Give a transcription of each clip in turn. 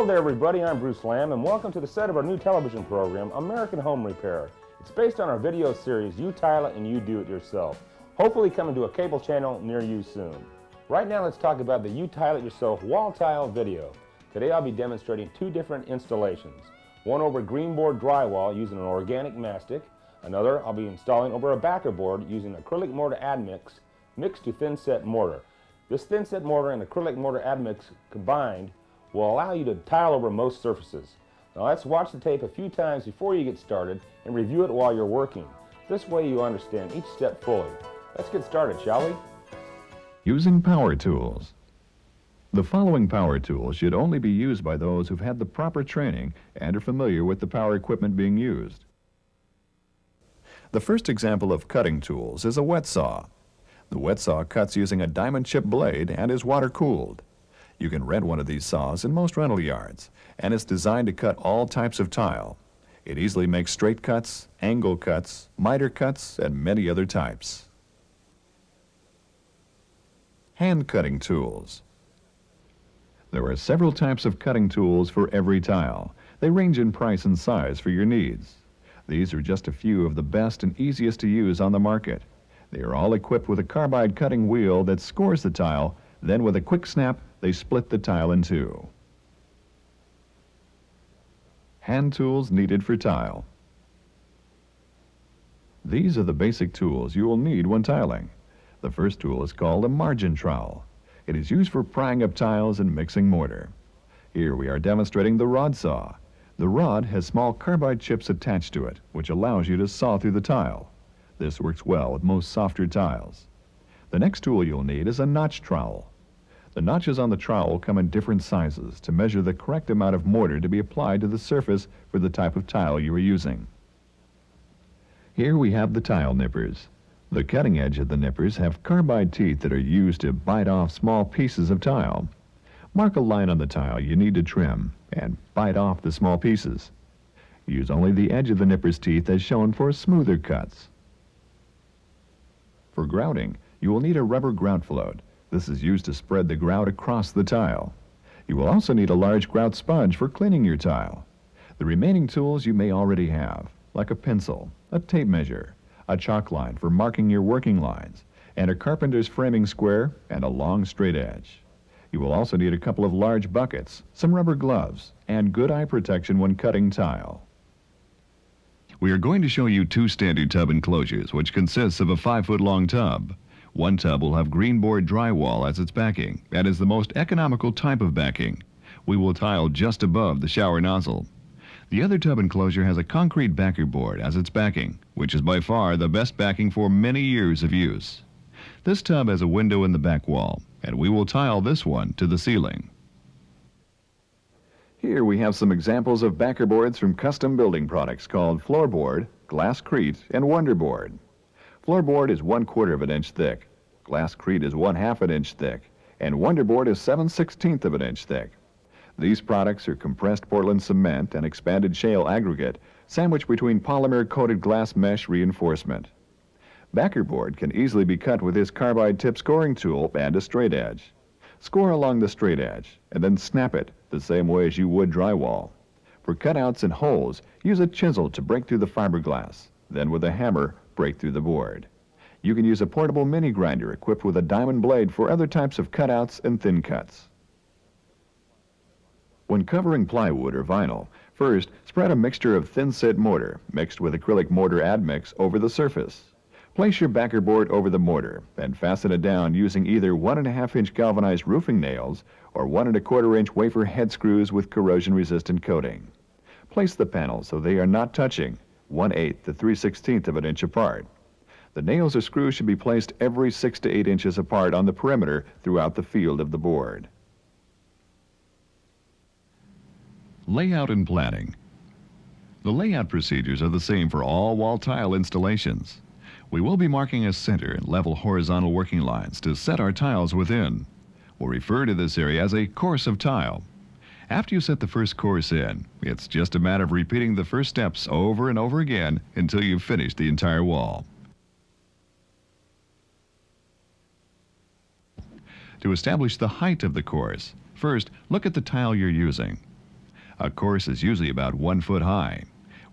Hello there, everybody. I'm Bruce Lamb, and welcome to the set of our new television program, American Home Repair. It's based on our video series, You Tile It and You Do It Yourself, hopefully coming to a cable channel near you soon. Right now, let's talk about the You Tile It Yourself wall tile video. Today, I'll be demonstrating two different installations. One over green board drywall using an organic mastic. Another I'll be installing over a backer board using acrylic mortar admix mixed to thin set mortar. This thin set mortar and acrylic mortar admix combined will allow you to tile over most surfaces. Now let's watch the tape a few times before you get started and review it while you're working. This way you understand each step fully. Let's get started, shall we? Using power tools. The following power tools should only be used by those who've had the proper training and are familiar with the power equipment being used. The first example of cutting tools is a wet saw. The wet saw cuts using a diamond chip blade and is water cooled. You can rent one of these saws in most rental yards, and it's designed to cut all types of tile. It easily makes straight cuts, angle cuts, miter cuts, and many other types. Hand cutting tools. There are several types of cutting tools for every tile. They range in price and size for your needs. These are just a few of the best and easiest to use on the market. They are all equipped with a carbide cutting wheel that scores the tile, then with a quick snap, they split the tile in two. Hand tools needed for tile. These are the basic tools you will need when tiling. The first tool is called a margin trowel. It is used for prying up tiles and mixing mortar. Here we are demonstrating the rod saw. The rod has small carbide chips attached to it, which allows you to saw through the tile. This works well with most softer tiles. The next tool you'll need is a notch trowel. The notches on the trowel come in different sizes to measure the correct amount of mortar to be applied to the surface for the type of tile you are using. Here we have the tile nippers. The cutting edge of the nippers have carbide teeth that are used to bite off small pieces of tile. Mark a line on the tile you need to trim and bite off the small pieces. Use only the edge of the nipper's teeth as shown for smoother cuts. For grouting, you will need a rubber grout float. This is used to spread the grout across the tile. You will also need a large grout sponge for cleaning your tile. The remaining tools you may already have, like a pencil, a tape measure, a chalk line for marking your working lines, and a carpenter's framing square and a long straight edge. You will also need a couple of large buckets, some rubber gloves, and good eye protection when cutting tile. We are going to show you two standard tub enclosures, which consists of a 5-foot-long tub. One tub will have green board drywall as its backing. That is the most economical type of backing. We will tile just above the shower nozzle. The other tub enclosure has a concrete backer board as its backing, which is by far the best backing for many years of use. This tub has a window in the back wall, and we will tile this one to the ceiling. Here we have some examples of backer boards from custom building products called floorboard, glasscrete, and wonderboard. Floorboard is 1/4 of an inch thick, glasscrete is 1/2 an inch thick, and wonderboard is 7/16 of an inch thick. These products are compressed Portland cement and expanded shale aggregate sandwiched between polymer-coated glass mesh reinforcement. Backer board can easily be cut with this carbide tip scoring tool and a straight edge. Score along the straight edge and then snap it the same way as you would drywall. For cutouts and holes, use a chisel to break through the fiberglass, then with a hammer, break through the board. You can use a portable mini grinder equipped with a diamond blade for other types of cutouts and thin cuts. When covering plywood or vinyl, first spread a mixture of thin set mortar mixed with acrylic mortar admix over the surface. Place your backer board over the mortar and fasten it down using either 1.5 inch galvanized roofing nails or 1 1/4 inch wafer head screws with corrosion resistant coating. Place the panels so they are not touching, 1/8 to 3/16 of an inch apart. The nails or screws should be placed every 6 to 8 inches apart on the perimeter throughout the field of the board. Layout and planning. The layout procedures are the same for all wall tile installations. We will be marking a center and level horizontal working lines to set our tiles within. We'll refer to this area as a course of tile. After you set the first course in, it's just a matter of repeating the first steps over and over again until you've finished the entire wall. To establish the height of the course, first look at the tile you're using. A course is usually about 1 foot high.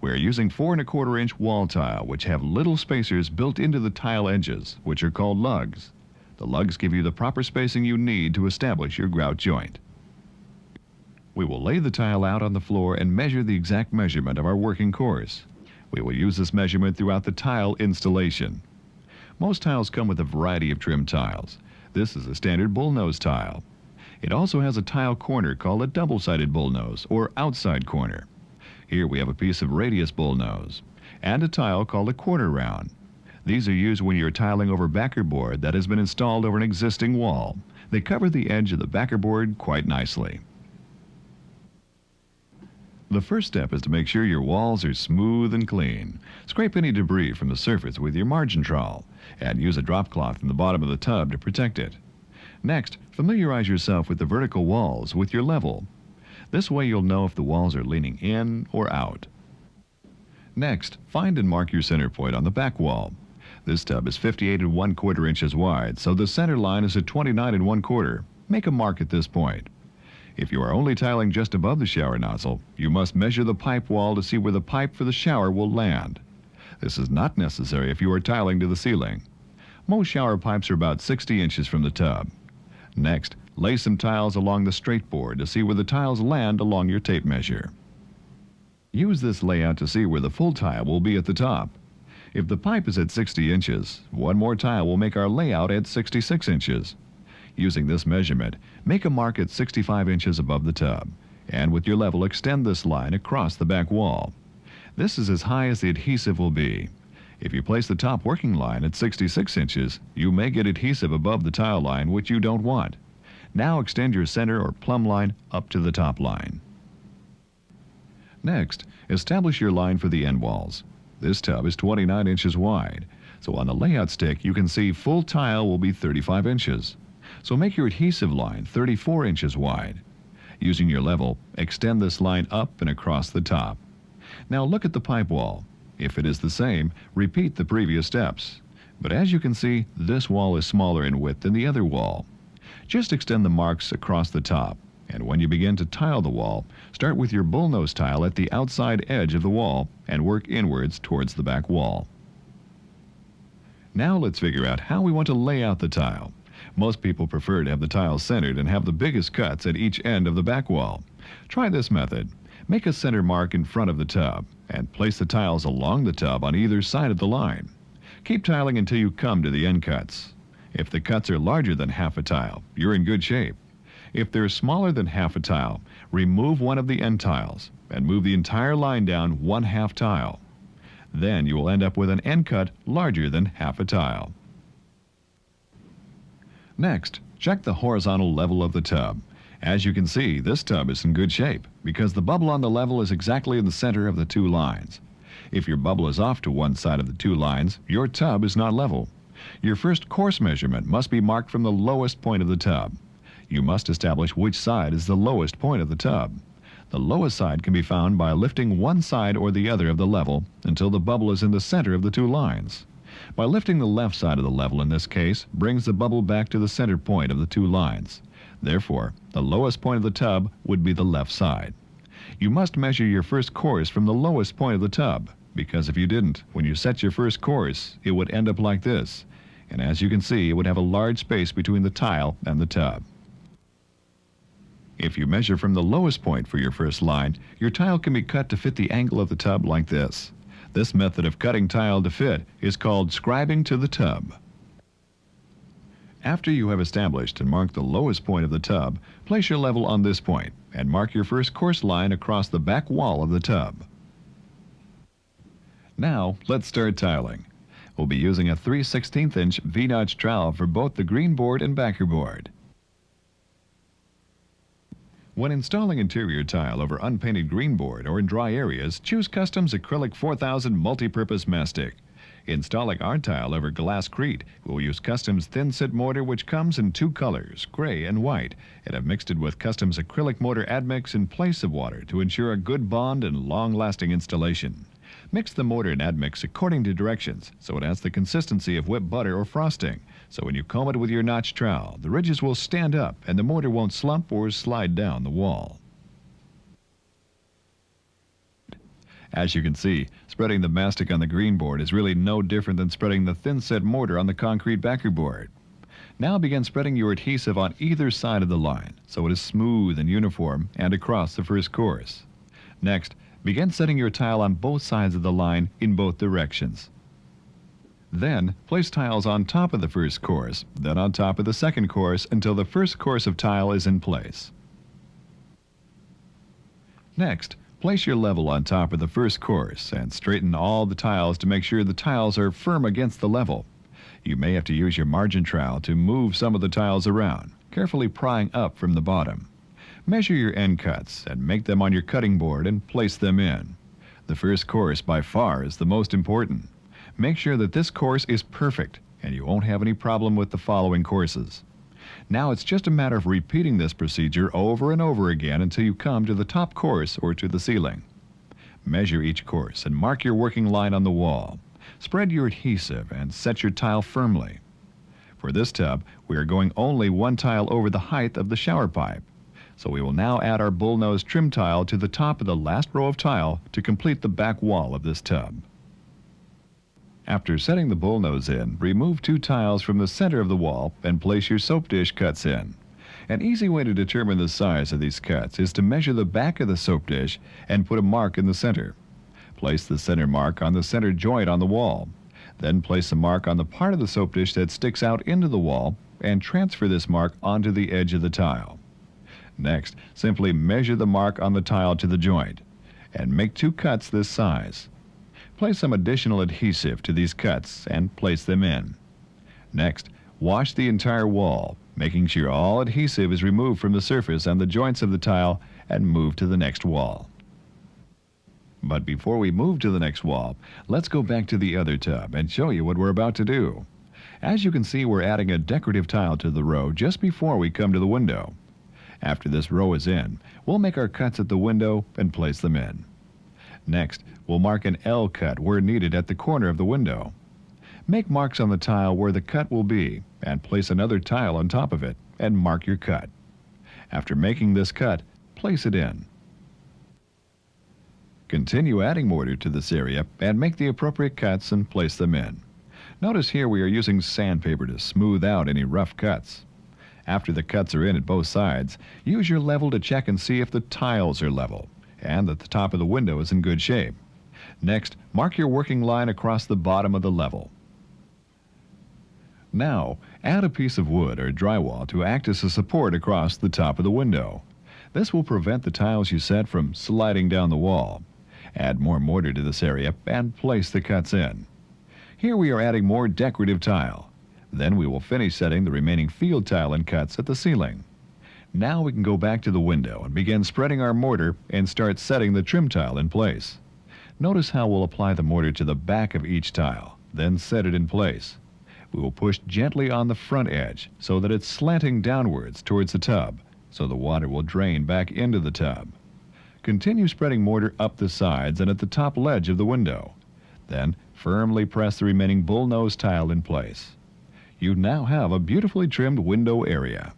We're using 4 1/4 inch wall tile, which have little spacers built into the tile edges, which are called lugs. The lugs give you the proper spacing you need to establish your grout joint. We will lay the tile out on the floor and measure the exact measurement of our working course. We will use this measurement throughout the tile installation. Most tiles come with a variety of trim tiles. This is a standard bullnose tile. It also has a tile corner called a double-sided bullnose or outside corner. Here we have a piece of radius bullnose and a tile called a quarter round. These are used when you're tiling over backer board that has been installed over an existing wall. They cover the edge of the backer board quite nicely. The first step is to make sure your walls are smooth and clean. Scrape any debris from the surface with your margin trowel and use a drop cloth in the bottom of the tub to protect it. Next, familiarize yourself with the vertical walls with your level. This way you'll know if the walls are leaning in or out. Next, find and mark your center point on the back wall. This tub is 58 1/4 inches wide, so the center line is at 29 1/4. Make a mark at this point. If you are only tiling just above the shower nozzle, you must measure the pipe wall to see where the pipe for the shower will land. This is not necessary if you are tiling to the ceiling. Most shower pipes are about 60 inches from the tub. Next, lay some tiles along the straight board to see where the tiles land along your tape measure. Use this layout to see where the full tile will be at the top. If the pipe is at 60 inches, one more tile will make our layout at 66 inches. Using this measurement, make a mark at 65 inches above the tub, and with your level extend this line across the back wall. This is as high as the adhesive will be. If you place the top working line at 66 inches, you may get adhesive above the tile line, which you don't want. Now extend your center or plumb line up to the top line. Next, establish your line for the end walls. This tub is 29 inches wide, so on the layout stick you can see full tile will be 35 inches. So make your adhesive line 34 inches wide. Using your level, extend this line up and across the top. Now look at the pipe wall. If it is the same, repeat the previous steps. But as you can see, this wall is smaller in width than the other wall. Just extend the marks across the top, and when you begin to tile the wall, start with your bullnose tile at the outside edge of the wall and work inwards towards the back wall. Now let's figure out how we want to lay out the tile. Most people prefer to have the tiles centered and have the biggest cuts at each end of the back wall. Try this method. Make a center mark in front of the tub and place the tiles along the tub on either side of the line. Keep tiling until you come to the end cuts. If the cuts are larger than half a tile, you're in good shape. If they're smaller than half a tile, remove one of the end tiles and move the entire line down 1/2 tile. Then you will end up with an end cut larger than half a tile. Next, check the horizontal level of the tub. As you can see, this tub is in good shape because the bubble on the level is exactly in the center of the two lines. If your bubble is off to one side of the two lines, your tub is not level. Your first course measurement must be marked from the lowest point of the tub. You must establish which side is the lowest point of the tub. The lowest side can be found by lifting one side or the other of the level until the bubble is in the center of the two lines. By lifting the left side of the level in this case brings the bubble back to the center point of the two lines. Therefore, the lowest point of the tub would be the left side. You must measure your first course from the lowest point of the tub, because if you didn't, when you set your first course, it would end up like this. And as you can see, it would have a large space between the tile and the tub. If you measure from the lowest point for your first line, your tile can be cut to fit the angle of the tub like this. This method of cutting tile to fit is called scribing to the tub. After you have established and marked the lowest point of the tub, place your level on this point and mark your first course line across the back wall of the tub. Now, let's start tiling. We'll be using a 3/16 inch V-notch trowel for both the green board and backer board. When installing interior tile over unpainted green board or in dry areas, choose Custom's Acrylic 4000 Multi-Purpose Mastic. Installing our tile over glasscrete, we'll use Custom's thin set mortar, which comes in two colors, gray and white, and have mixed it with Custom's acrylic mortar admix in place of water to ensure a good bond and long-lasting installation. Mix the mortar and admix according to directions so it has the consistency of whipped butter or frosting. So when you comb it with your notch trowel, the ridges will stand up and the mortar won't slump or slide down the wall. As you can see, spreading the mastic on the green board is really no different than spreading the thin-set mortar on the concrete backer board. Now begin spreading your adhesive on either side of the line so it is smooth and uniform and across the first course. Next, begin setting your tile on both sides of the line in both directions. Then, place tiles on top of the first course, then on top of the second course until the first course of tile is in place. Next, place your level on top of the first course and straighten all the tiles to make sure the tiles are firm against the level. You may have to use your margin trowel to move some of the tiles around, carefully prying up from the bottom. Measure your end cuts and make them on your cutting board and place them in. The first course by far is the most important. Make sure that this course is perfect and you won't have any problem with the following courses. Now it's just a matter of repeating this procedure over and over again until you come to the top course or to the ceiling. Measure each course and mark your working line on the wall. Spread your adhesive and set your tile firmly. For this tub, we are going only one tile over the height of the shower pipe. So we will now add our bullnose trim tile to the top of the last row of tile to complete the back wall of this tub. After setting the bullnose in, remove 2 tiles from the center of the wall and place your soap dish cuts in. An easy way to determine the size of these cuts is to measure the back of the soap dish and put a mark in the center. Place the center mark on the center joint on the wall. Then place a mark on the part of the soap dish that sticks out into the wall and transfer this mark onto the edge of the tile. Next, simply measure the mark on the tile to the joint and make 2 cuts this size. Place some additional adhesive to these cuts and place them in. Next, wash the entire wall, making sure all adhesive is removed from the surface and the joints of the tile, and move to the next wall. But before we move to the next wall, let's go back to the other tub and show you what we're about to do. As you can see, we're adding a decorative tile to the row just before we come to the window. After this row is in, we'll make our cuts at the window and place them in. Next, we'll mark an L cut where needed at the corner of the window. Make marks on the tile where the cut will be and place another tile on top of it and mark your cut. After making this cut, place it in. Continue adding mortar to this area and make the appropriate cuts and place them in. Notice here we are using sandpaper to smooth out any rough cuts. After the cuts are in at both sides, use your level to check and see if the tiles are level and that the top of the window is in good shape. Next, mark your working line across the bottom of the level. Now, add a piece of wood or drywall to act as a support across the top of the window. This will prevent the tiles you set from sliding down the wall. Add more mortar to this area and place the cuts in. Here we are adding more decorative tile. Then we will finish setting the remaining field tile and cuts at the ceiling. Now we can go back to the window and begin spreading our mortar and start setting the trim tile in place. Notice how we'll apply the mortar to the back of each tile, then set it in place. We will push gently on the front edge so that it's slanting downwards towards the tub, so the water will drain back into the tub. Continue spreading mortar up the sides and at the top ledge of the window. Then firmly press the remaining bullnose tile in place. You now have a beautifully trimmed window area.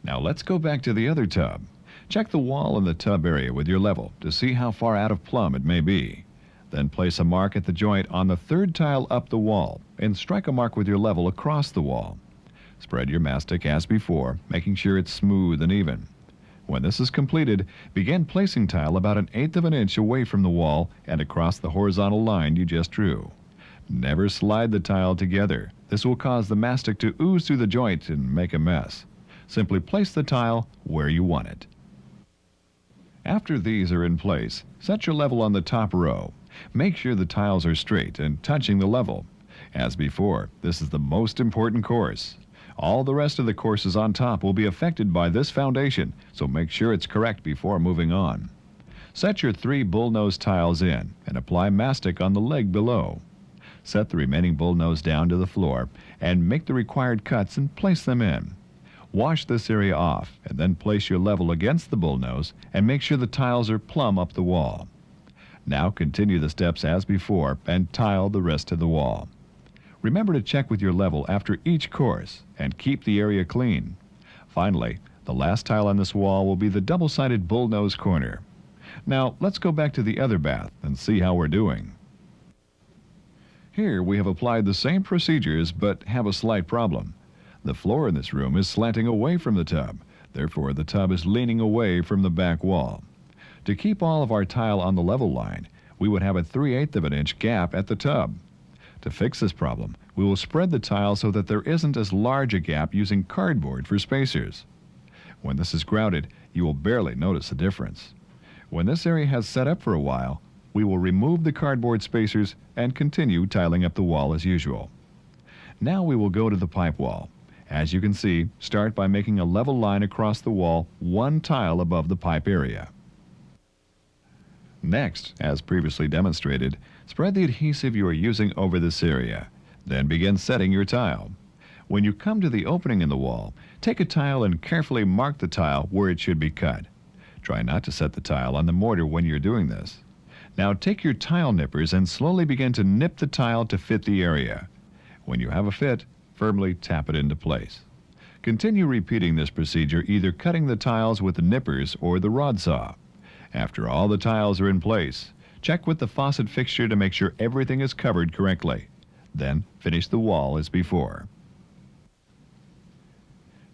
Now let's go back to the other tub. Check the wall in the tub area with your level to see how far out of plumb it may be. Then place a mark at the joint on the third tile up the wall and strike a mark with your level across the wall. Spread your mastic as before, making sure it's smooth and even. When this is completed, begin placing tile about 1/8 of an inch away from the wall and across the horizontal line you just drew. Never slide the tile together. This will cause the mastic to ooze through the joint and make a mess. Simply place the tile where you want it. After these are in place, set your level on the top row. Make sure the tiles are straight and touching the level. As before, this is the most important course. All the rest of the courses on top will be affected by this foundation, so make sure it's correct before moving on. Set your 3 bullnose tiles in and apply mastic on the leg below. Set the remaining bullnose down to the floor and make the required cuts and place them in. Wash this area off and then place your level against the bullnose and make sure the tiles are plumb up the wall. Now continue the steps as before and tile the rest of the wall. Remember to check with your level after each course and keep the area clean. Finally, the last tile on this wall will be the double-sided bullnose corner. Now, let's go back to the other bath and see how we're doing. Here we have applied the same procedures but have a slight problem. The floor in this room is slanting away from the tub. Therefore, the tub is leaning away from the back wall. To keep all of our tile on the level line, we would have a 3/8 of an inch gap at the tub. To fix this problem, we will spread the tile so that there isn't as large a gap using cardboard for spacers. When this is grouted, you will barely notice a difference. When this area has set up for a while, we will remove the cardboard spacers and continue tiling up the wall as usual. Now we will go to the pipe wall. As you can see, start by making a level line across the wall 1 tile above the pipe area. Next, as previously demonstrated, spread the adhesive you are using over this area. Then begin setting your tile. When you come to the opening in the wall, take a tile and carefully mark the tile where it should be cut. Try not to set the tile on the mortar when you're doing this. Now take your tile nippers and slowly begin to nip the tile to fit the area. When you have a fit, firmly tap it into place. Continue repeating this procedure, either cutting the tiles with the nippers or the rod saw. After all the tiles are in place, check with the faucet fixture to make sure everything is covered correctly. Then finish the wall as before.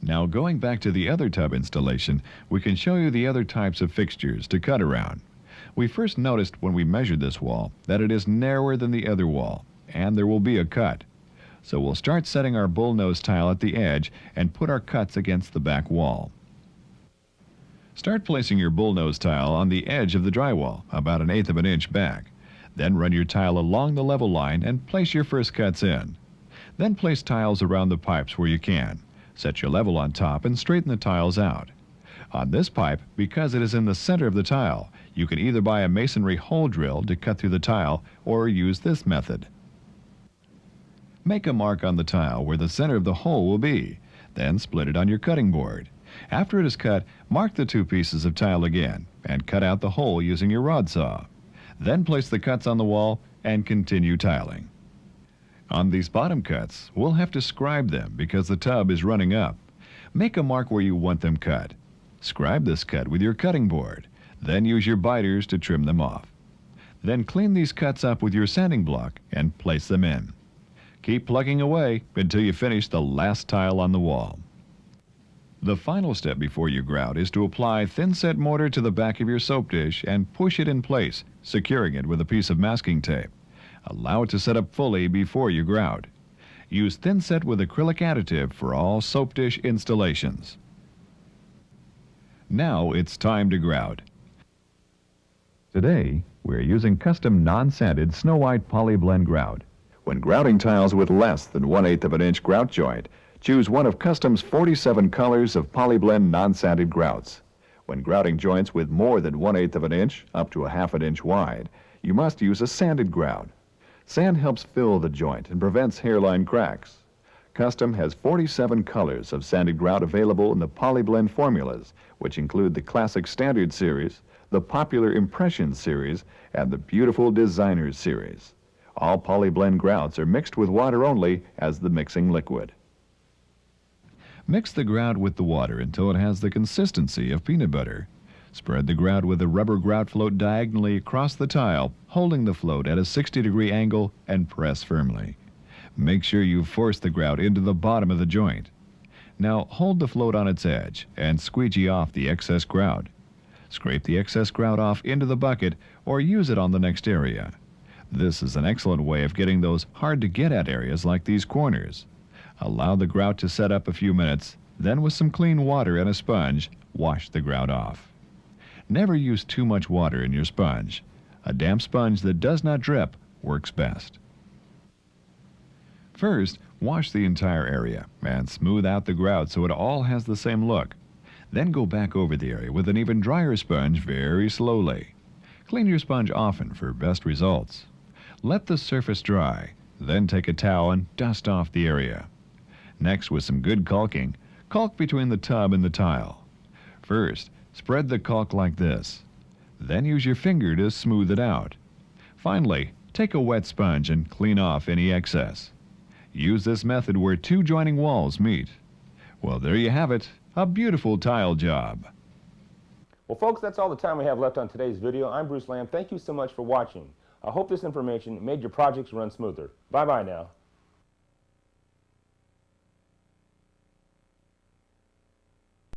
Now going back to the other tub installation, we can show you the other types of fixtures to cut around. We first noticed when we measured this wall that it is narrower than the other wall, and there will be a cut. So we'll start setting our bullnose tile at the edge and put our cuts against the back wall. Start placing your bullnose tile on the edge of the drywall, about 1/8 of an inch back. Then run your tile along the level line and place your first cuts in. Then place tiles around the pipes where you can. Set your level on top and straighten the tiles out. On this pipe, because it is in the center of the tile, you can either buy a masonry hole drill to cut through the tile or use this method. Make a mark on the tile where the center of the hole will be. Then split it on your cutting board. After it is cut, mark the 2 pieces of tile again and cut out the hole using your rod saw. Then place the cuts on the wall and continue tiling. On these bottom cuts, we'll have to scribe them because the tub is running up. Make a mark where you want them cut. Scribe this cut with your cutting board. Then use your biters to trim them off. Then clean these cuts up with your sanding block and place them in. Keep plugging away until you finish the last tile on the wall. The final step before you grout is to apply thin-set mortar to the back of your soap dish and push it in place, securing it with a piece of masking tape. Allow it to set up fully before you grout. Use thin-set with acrylic additive for all soap dish installations. Now it's time to grout. Today, we're using custom non-sanded Snow White polyblend grout. When grouting tiles with less than 1/8 of an inch grout joint, choose one of Custom's 47 colors of polyblend non-sanded grouts. When grouting joints with more than 1/8 of an inch, up to 1/2 an inch wide, you must use a sanded grout. Sand helps fill the joint and prevents hairline cracks. Custom has 47 colors of sanded grout available in the polyblend formulas, which include the Classic Standard Series, the Popular Impressions Series, and the Beautiful Designers Series. All polyblend grouts are mixed with water only as the mixing liquid. Mix the grout with the water until it has the consistency of peanut butter. Spread the grout with a rubber grout float diagonally across the tile, holding the float at a 60-degree angle and press firmly. Make sure you force the grout into the bottom of the joint. Now hold the float on its edge and squeegee off the excess grout. Scrape the excess grout off into the bucket or use it on the next area. This is an excellent way of getting those hard-to-get-at areas like these corners. Allow the grout to set up a few minutes, then with some clean water and a sponge, wash the grout off. Never use too much water in your sponge. A damp sponge that does not drip works best. First, wash the entire area and smooth out the grout so it all has the same look. Then go back over the area with an even drier sponge very slowly. Clean your sponge often for best results. Let the surface dry, then take a towel and dust off the area. Next, with some good caulking, caulk between the tub and the tile. First, spread the caulk like this. Then use your finger to smooth it out. Finally, take a wet sponge and clean off any excess. Use this method where 2 joining walls meet. Well, there you have it, a beautiful tile job. Well, folks, that's all the time we have left on today's video. I'm Bruce Lamb. Thank you so much for watching. I hope this information made your projects run smoother. Bye-bye now.